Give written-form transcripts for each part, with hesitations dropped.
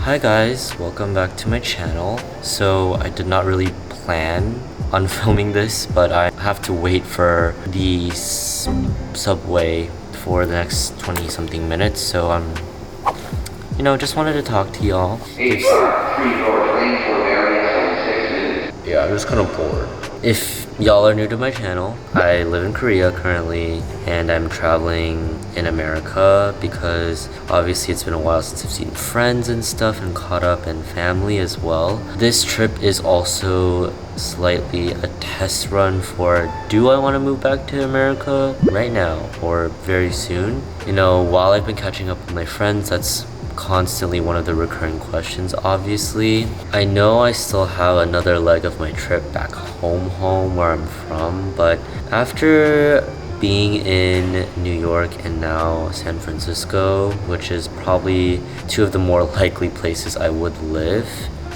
Hi guys, welcome back to my channel. So I did not really plan on filming this, but I have to wait for the subway for the next 20 something minutes, so just wanted to talk to y'all. Yeah, I'm just kind of bored. If y'all are new to my channel, I live in Korea currently, and I'm traveling in America because obviously it's been a while since I've seen friends and stuff and caught up, and family as well. This trip is also slightly a test run for, do I want to move back to America right now or very soon? While I've been catching up with my friends, that's constantly one of the recurring questions. Obviously, I know I still have another leg of my trip back home where I'm from, but after being in New York and now San Francisco, which is probably two of the more likely places I would live,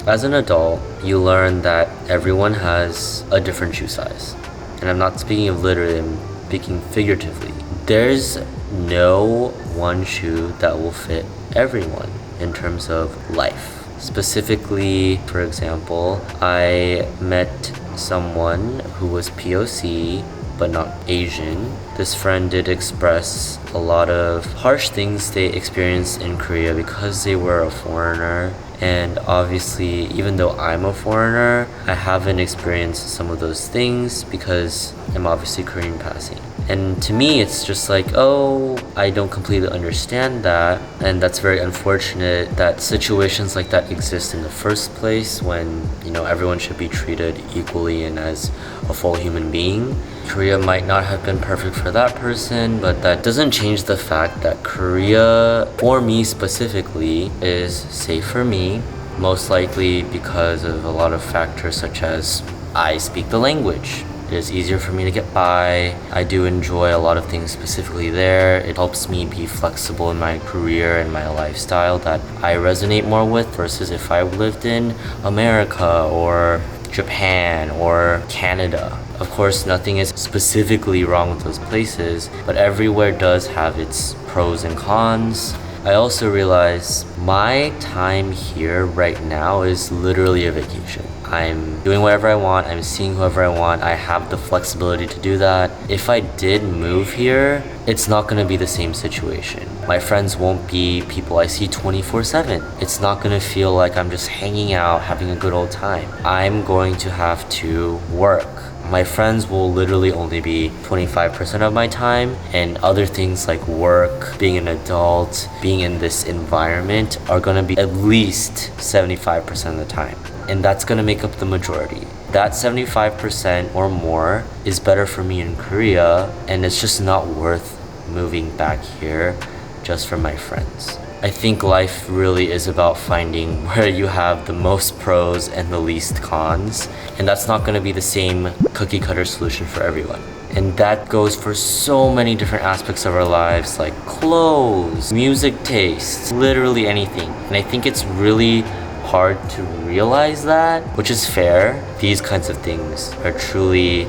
as an adult, you learn that everyone has a different shoe size. And I'm not speaking of literally, I'm speaking figuratively. There's no one shoe that will fit everyone in terms of life. Specifically, for example, I met someone who was POC but not Asian. This friend did express a lot of harsh things they experienced in Korea because they were a foreigner. And obviously, even though I'm a foreigner, I haven't experienced some of those things because I'm obviously Korean passing. And to me, it's just like, oh, I don't completely understand that. And that's very unfortunate that situations like that exist in the first place when, everyone should be treated equally and as a full human being. Korea might not have been perfect for that person, but that doesn't change the fact that Korea, for me specifically, is safe for me. Most likely because of a lot of factors such as I speak the language. It is easier for me to get by. I do enjoy a lot of things specifically there. It helps me be flexible in my career and my lifestyle that I resonate more with versus if I lived in America or Japan or Canada. Of course, nothing is specifically wrong with those places, but everywhere does have its pros and cons. I also realize my time here right now is literally a vacation. I'm doing whatever I want, I'm seeing whoever I want, I have the flexibility to do that. If I did move here, it's not gonna be the same situation. My friends won't be people I see 24/7. It's not gonna feel like I'm just hanging out, having a good old time. I'm going to have to work. My friends will literally only be 25% of my time, and other things like work, being an adult, being in this environment are gonna be at least 75% of the time. And that's gonna make up the majority. That 75% or more is better for me in Korea, and it's just not worth moving back here just for my friends. I think life really is about finding where you have the most pros and the least cons, and that's not going to be the same cookie cutter solution for everyone. And that goes for so many different aspects of our lives, like clothes, music tastes, literally anything. And I think it's really hard to realize that, which is fair. These kinds of things are truly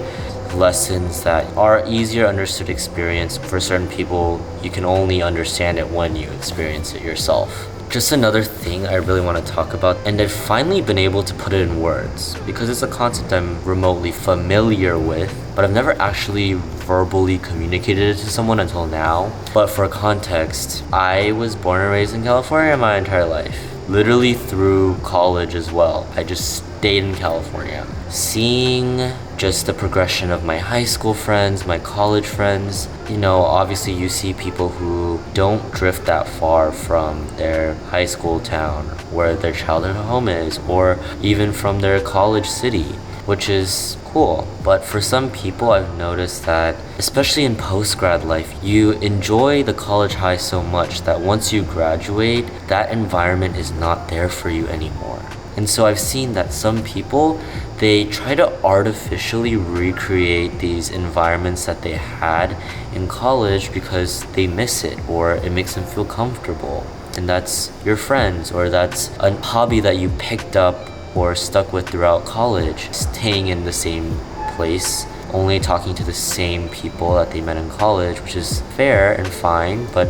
lessons that are easier understood experience. For certain people, you can only understand it when you experience it yourself. Just another thing I really want to talk about, and I've finally been able to put it in words because it's a concept I'm remotely familiar with, but I've never actually verbally communicated it to someone until now. But for context, I was born and raised in California my entire life. Literally through college as well. I just stayed in California. Seeing just the progression of my high school friends, my college friends, obviously you see people who don't drift that far from their high school town where their childhood home is, or even from their college city, which is cool. But for some people, I've noticed that, especially in post-grad life, you enjoy the college high so much that once you graduate, that environment is not there for you anymore. And so I've seen that some people, they try to artificially recreate these environments that they had in college because they miss it or it makes them feel comfortable. And that's your friends, or that's a hobby that you picked up or stuck with throughout college, staying in the same place, only talking to the same people that they met in college, which is fair and fine, but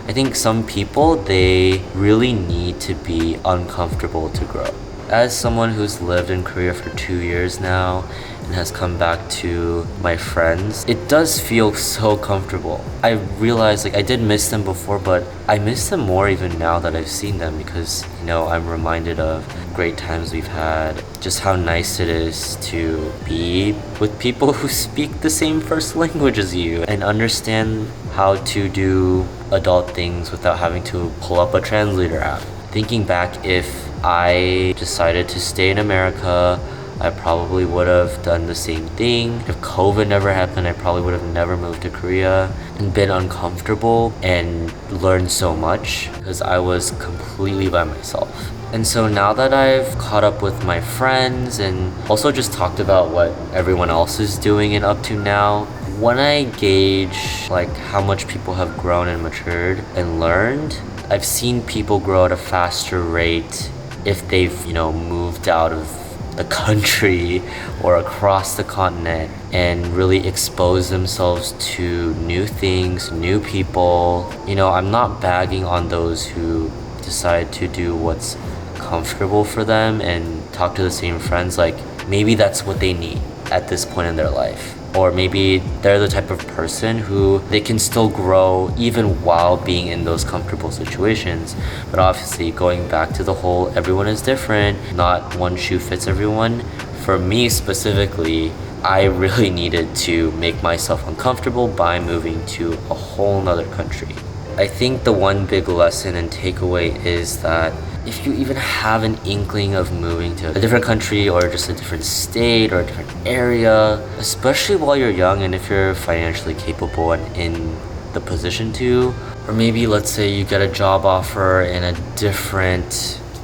I think some people, they really need to be uncomfortable to grow. As someone who's lived in Korea for 2 years now and has come back to my friends, it does feel so comfortable. I realize I did miss them before, but I miss them more even now that I've seen them because, I'm reminded of great times we've had, just how nice it is to be with people who speak the same first language as you and understand how to do adult things without having to pull up a translator app. Thinking back, if I decided to stay in America, I probably would have done the same thing. If COVID never happened, I probably would have never moved to Korea and been uncomfortable and learned so much because I was completely by myself. And so now that I've caught up with my friends and also just talked about what everyone else is doing and up to now, when I gauge how much people have grown and matured and learned, I've seen people grow at a faster rate if they've, moved out of the country or across the continent and really expose themselves to new things, new people. I'm not bagging on those who decide to do what's comfortable for them and talk to the same friends. Maybe that's what they need at this point in their life. Or maybe they're the type of person who they can still grow even while being in those comfortable situations. But obviously, going back to the whole everyone is different, not one shoe fits everyone. For me specifically, I really needed to make myself uncomfortable by moving to a whole nother country. I think the one big lesson and takeaway is that if you even have an inkling of moving to a different country or just a different state or a different area, especially while you're young and if you're financially capable and in the position to, or maybe let's say you get a job offer in a different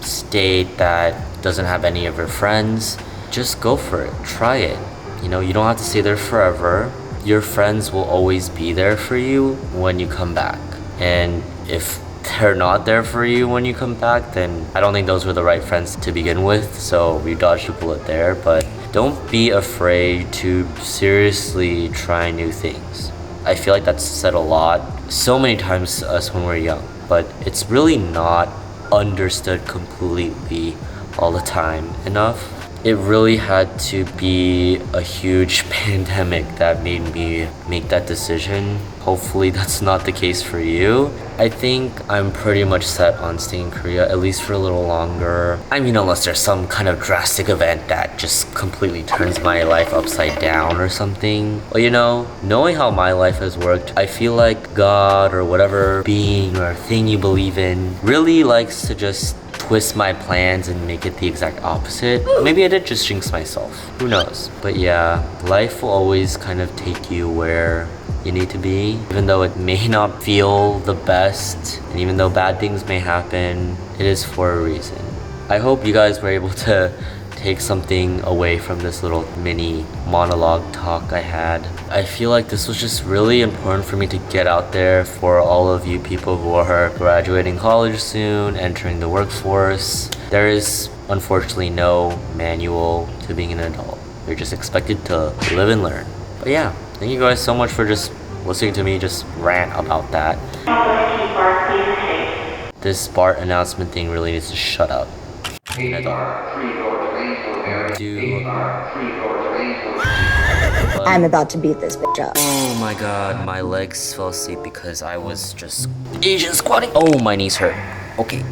state that doesn't have any of your friends, just go for it. Try it. You don't have to stay there forever. Your friends will always be there for you when you come back. And if they're not there for you when you come back, then I don't think those were the right friends to begin with, so we dodged a bullet there. But don't be afraid to seriously try new things. I feel like that's said a lot, so many times to us when we're young, but it's really not understood completely all the time enough. It really had to be a huge pandemic that made me make that decision. Hopefully that's not the case for you. I think I'm pretty much set on staying in Korea, at least for a little longer. I mean, unless there's some kind of drastic event that just completely turns my life upside down or something. Well, knowing how my life has worked, I feel like God or whatever being or thing you believe in really likes to just twist my plans and make it the exact opposite. Maybe I did just jinx myself. Who knows? But yeah, life will always kind of take you where you need to be, even though it may not feel the best, and even though bad things may happen, it is for a reason. I hope you guys were able to take something away from this little mini monologue talk I had. I feel like this was just really important for me to get out there for all of you people who are graduating college soon, entering the workforce. There is unfortunately no manual to being an adult. You're just expected to live and learn. But yeah, thank you guys so much for just listening to me just rant about that. This BART announcement thing really needs to shut up. I'm about to beat this bitch up. Oh my god, my legs fell asleep because I was just Asian squatting. Oh, my knees hurt. Okay.